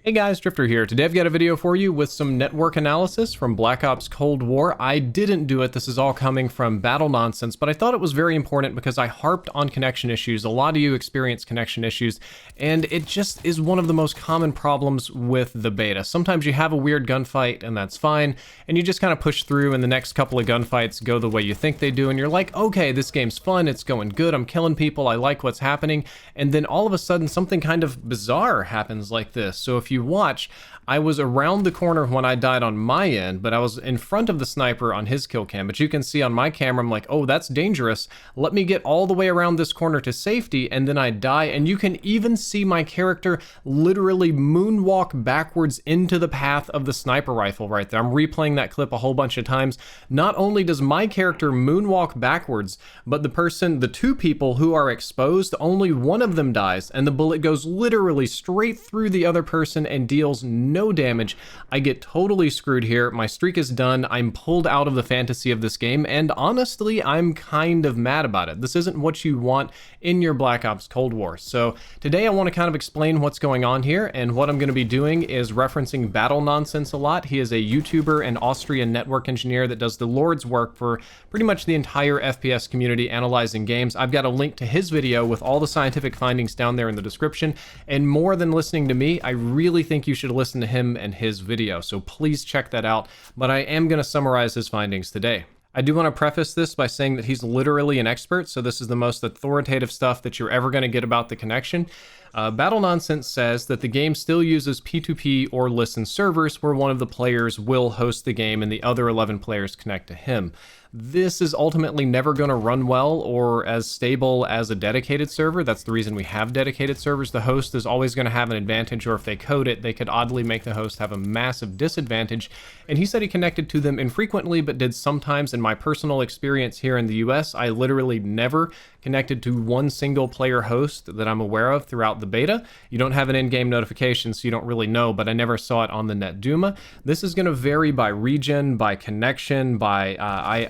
Hey guys, Drifter here. Today I've got a video for you with some network analysis from Black Ops Cold War. I didn't do it, this is all coming from Battlenonse, but I thought it was very important because I harped on connection issues. A lot of you experience connection issues, and it just is one of the most common problems with the beta. Sometimes you have a weird gunfight, and that's fine, and you just kind of push through, and the next couple of gunfights go the way you think they do, and you're like, okay, this game's fun, it's going good, I'm killing people, I like what's happening, and then all of a sudden something kind of bizarre happens like this. So if you watch, I was around the corner when I died on my end, but I was in front of the sniper on his kill cam. But you can see on my camera, I'm like, oh, that's dangerous. Let me get all the way around this corner to safety, and then I die. And you can even see my character literally moonwalk backwards into the path of the sniper rifle right there. I'm replaying that clip a whole bunch of times. Not only does my character moonwalk backwards, but the two people who are exposed, only one of them dies, and the bullet goes literally straight through the other person and deals no damage. I get totally screwed here. My streak is done. I'm pulled out of the fantasy of this game, and honestly, I'm kind of mad about it. This isn't what you want in your Black Ops Cold War. So today I want to kind of explain what's going on here, and what I'm going to be doing is referencing Battlenonse a lot. He is a YouTuber and Austrian network engineer that does the Lord's work for pretty much the entire FPS community analyzing games. I've got a link to his video with all the scientific findings down there in the description, and more than listening to me, I really think you should listen to him and his video, so please check that out, but I am going to summarize his findings today. I do want to preface this by saying that he's literally an expert, so this is the most authoritative stuff that you're ever going to get about the connection. Battlenonse says that the game still uses P2P or listen servers where one of the players will host the game and the other 11 players connect to him. This is ultimately never going to run well or as stable as a dedicated server. That's the reason we have dedicated servers. The host is always going to have an advantage, or if they code it, they could oddly make the host have a massive disadvantage. And he said he connected to them infrequently, but did sometimes. In my personal experience here in the US, I literally never connected to one single player host that I'm aware of throughout the beta. You don't have an in-game notification, so you don't really know, but I never saw it on the NetDuma. This is going to vary by region, by connection, by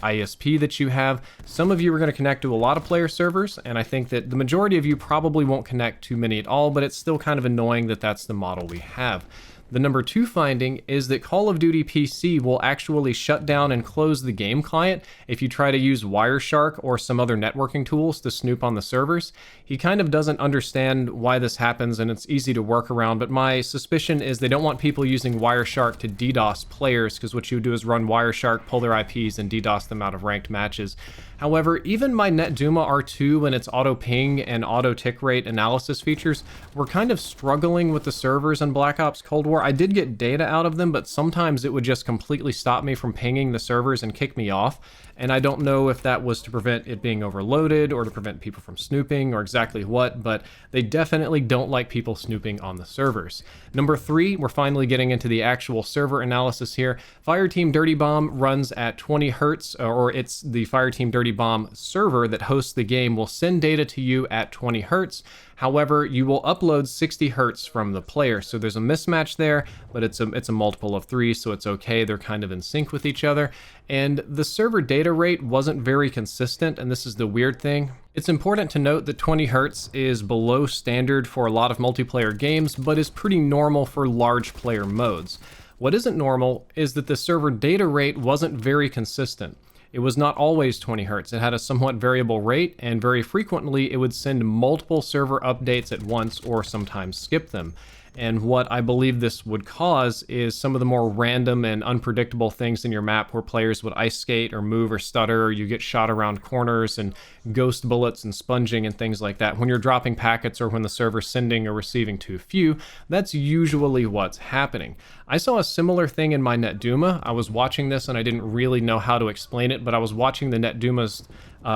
ISP that you have. Some of you are going to connect to a lot of player servers, and I think that the majority of you probably won't connect to many at all, but it's still kind of annoying that that's the model we have. The number 2 finding is that Call of Duty PC will actually shut down and close the game client if you try to use Wireshark or some other networking tools to snoop on the servers. He kind of doesn't understand why this happens, and it's easy to work around, but my suspicion is they don't want people using Wireshark to DDoS players, because what you do is run Wireshark, pull their IPs, and DDoS them out of ranked matches. However, even my NetDuma R2 and its auto ping and auto tick rate analysis features were kind of struggling with the servers in Black Ops Cold War. I did get data out of them, but sometimes it would just completely stop me from pinging the servers and kick me off. And I don't know if that was to prevent it being overloaded or to prevent people from snooping or exactly what, but they definitely don't like people snooping on the servers. Number 3, we're finally getting into the actual server analysis here. Fireteam Dirty Bomb runs at 20 hertz, or it's the Fireteam Dirty Bomb server that hosts the game will send data to you at 20 hertz. However, you will upload 60 hertz from the player, so there's a mismatch there, but it's a multiple of 3, so it's okay. They're kind of in sync with each other. And the server data rate wasn't very consistent, and this is the weird thing. It's important to note that 20 hertz is below standard for a lot of multiplayer games, but is pretty normal for large player modes. What isn't normal is that the server data rate wasn't very consistent. It was not always 20 hertz. It had a somewhat variable rate, and very frequently it would send multiple server updates at once or sometimes skip them. And what I believe this would cause is some of the more random and unpredictable things in your map where players would ice skate or move or stutter, or you get shot around corners and ghost bullets and sponging and things like that. When you're dropping packets or when the server's sending or receiving too few, that's usually what's happening. I saw a similar thing in my NetDuma. I was watching this and I didn't really know how to explain it, but I was watching the NetDuma's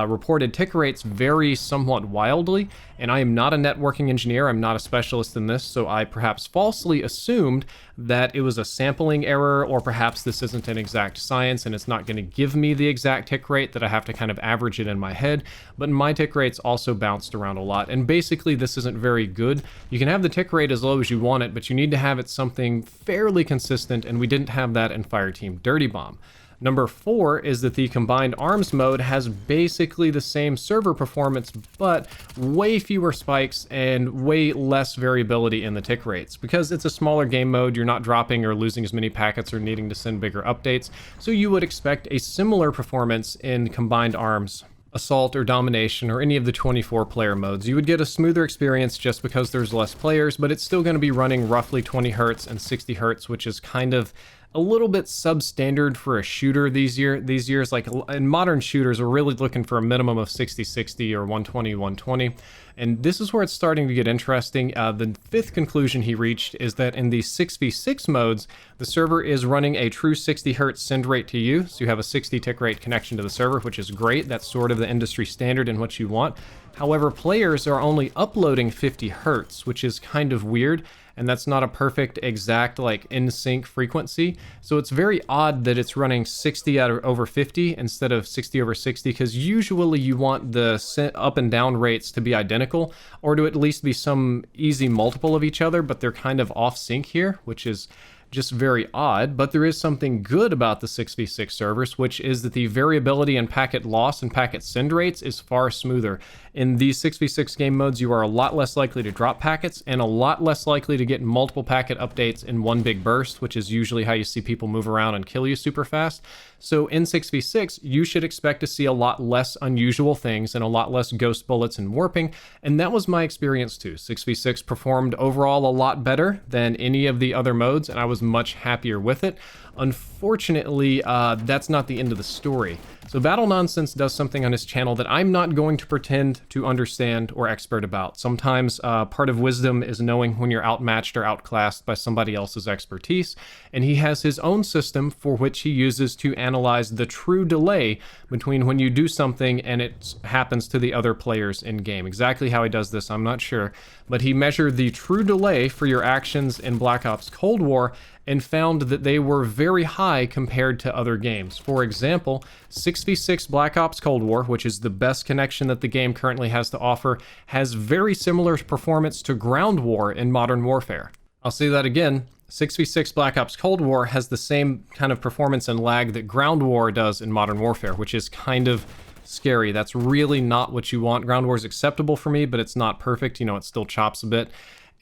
reported tick rates vary somewhat wildly, and I am not a networking engineer, I'm not a specialist in this, so I perhaps falsely assumed that it was a sampling error, or perhaps this isn't an exact science and it's not going to give me the exact tick rate, that I have to kind of average it in my head. But my tick rates also bounced around a lot, and basically this isn't very good. You can have the tick rate as low as you want it, but you need to have it something fairly consistent, and we didn't have that in Fireteam Dirty Bomb. Number 4 is that the combined arms mode has basically the same server performance, but way fewer spikes and way less variability in the tick rates. Because it's a smaller game mode, you're not dropping or losing as many packets or needing to send bigger updates, so you would expect a similar performance in combined arms, assault, or domination, or any of the 24 player modes. You would get a smoother experience just because there's less players, but it's still going to be running roughly 20 Hz and 60 Hz, which is kind of a little bit substandard for a shooter these years. Like in modern shooters, we're really looking for a minimum of 60-60 or 120-120. And this is where it's starting to get interesting. The 5th conclusion he reached is that in the 6v6 modes, the server is running a true 60 Hz send rate to you. So you have a 60 tick rate connection to the server, which is great. That's sort of the industry standard and what you want. However, players are only uploading 50 Hz, which is kind of weird. And that's not a perfect, exact, like, in-sync frequency. So it's very odd that it's running 60 over 50 instead of 60 over 60, because usually you want the up and down rates to be identical, or to at least be some easy multiple of each other, but they're kind of off sync here, which is just very odd. But there is something good about the 6v6 servers, which is that the variability in packet loss and packet send rates is far smoother. In these 6v6 game modes, you are a lot less likely to drop packets and a lot less likely to get multiple packet updates in one big burst, which is usually how you see people move around and kill you super fast. So in 6v6, you should expect to see a lot less unusual things and a lot less ghost bullets and warping, and that was my experience too. 6v6 performed overall a lot better than any of the other modes, and I was much happier with it. Unfortunately, that's not the end of the story. So Battlenonse does something on his channel that I'm not going to pretend to understand or expert about. Sometimes part of wisdom is knowing when you're outmatched or outclassed by somebody else's expertise, and he has his own system for which he uses to analyze the true delay between when you do something and it happens to the other players in game. Exactly how he does this, I'm not sure, but he measured the true delay for your actions in Black Ops Cold War and found that they were very high compared to other games. For example, 6v6 Black Ops Cold War, which is the best connection that the game currently has to offer, has very similar performance to Ground War in Modern Warfare. I'll say that again. 6v6 Black Ops Cold War has the same kind of performance and lag that Ground War does in Modern Warfare, which is kind of scary. That's really not what you want. Ground War is acceptable for me, but it's not perfect. You know, it still chops a bit.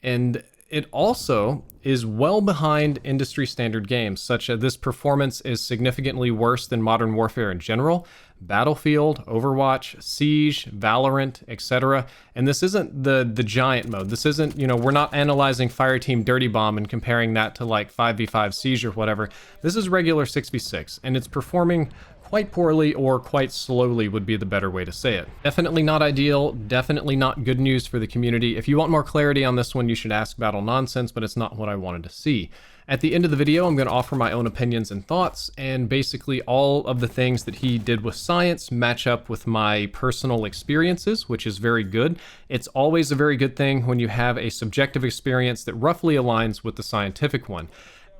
And it also is well behind industry standard games, such as this performance is significantly worse than Modern Warfare in general, Battlefield, Overwatch, Siege, Valorant, etc. And this isn't the giant mode. This isn't, you know, we're not analyzing Fireteam Dirty Bomb and comparing that to like 5v5 Siege or whatever. This is regular 6v6, and it's performing quite poorly, or quite slowly would be the better way to say it. Definitely not ideal, definitely not good news for the community. If you want more clarity on this one, you should ask Battlenonse, but it's not what I wanted to see. At the end of the video, I'm going to offer my own opinions and thoughts, and basically all of the things that he did with science match up with my personal experiences, which is very good. It's always a very good thing when you have a subjective experience that roughly aligns with the scientific one.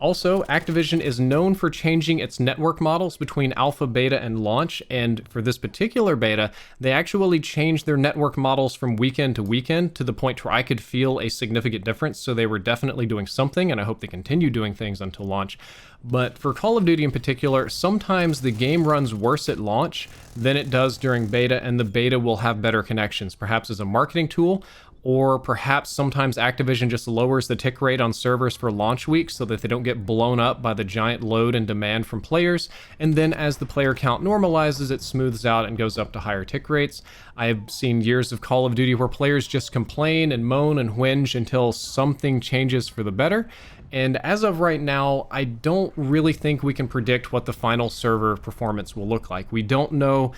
Also, Activision is known for changing its network models between alpha, beta, and launch, and for this particular beta, they actually changed their network models from weekend to weekend to the point where I could feel a significant difference, so they were definitely doing something, and I hope they continue doing things until launch. But for Call of Duty in particular, sometimes the game runs worse at launch than it does during beta, and the beta will have better connections, perhaps as a marketing tool, or perhaps sometimes Activision just lowers the tick rate on servers for launch week so that they don't get blown up by the giant load and demand from players, and then as the player count normalizes, it smooths out and goes up to higher tick rates. I've seen years of Call of Duty where players just complain and moan and whinge until something changes for the better, and as of right now, I don't really think we can predict what the final server performance will look like. We don't know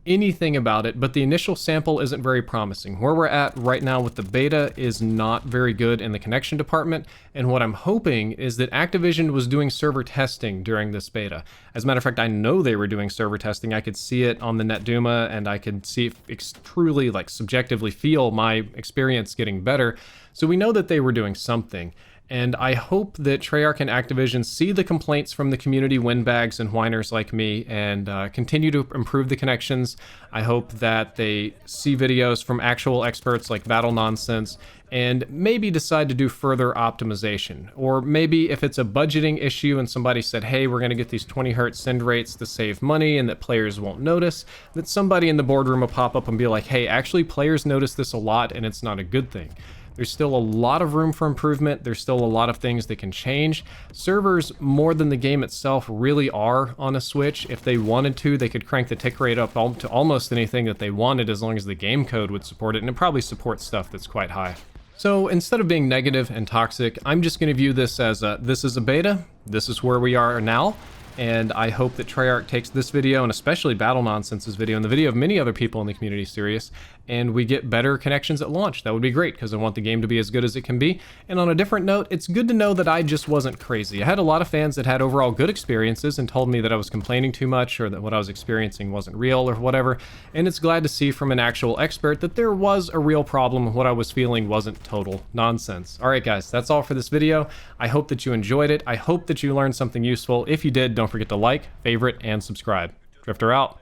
anything about it, but the initial sample isn't very promising. Where we're at right now with the beta is not very good in the connection department, and what I'm hoping is that Activision was doing server testing during this beta. As a matter of fact, I know they were doing server testing. I could see it on the NetDuma, and I could see it truly, like, subjectively feel my experience getting better. So we know that they were doing something. And I hope that Treyarch and Activision see the complaints from the community windbags and whiners like me and continue to improve the connections. I hope that they see videos from actual experts like Battlenonse and maybe decide to do further optimization. Or maybe if it's a budgeting issue and somebody said, hey, we're going to get these 20 hertz send rates to save money and that players won't notice, that somebody in the boardroom will pop up and be like, hey, actually players notice this a lot and it's not a good thing. There's still a lot of room for improvement. There's still a lot of things that can change. Servers, more than the game itself, really are on a Switch. If they wanted to, they could crank the tick rate up to almost anything that they wanted as long as the game code would support it, and it probably supports stuff that's quite high. So instead of being negative and toxic, I'm just going to view this as this is a beta, this is where we are now, and I hope that Treyarch takes this video, and especially Battlenonse's video, and the video of many other people in the community serious, and we get better connections at launch. That would be great, because I want the game to be as good as it can be. And on a different note, it's good to know that I just wasn't crazy. I had a lot of fans that had overall good experiences and told me that I was complaining too much, or that what I was experiencing wasn't real, or whatever, and it's glad to see from an actual expert that there was a real problem. What I was feeling wasn't total nonsense. Alright guys, that's all for this video. I hope that you enjoyed it. I hope that you learned something useful. If you did, don't forget to like, favorite, and subscribe. Drifter out.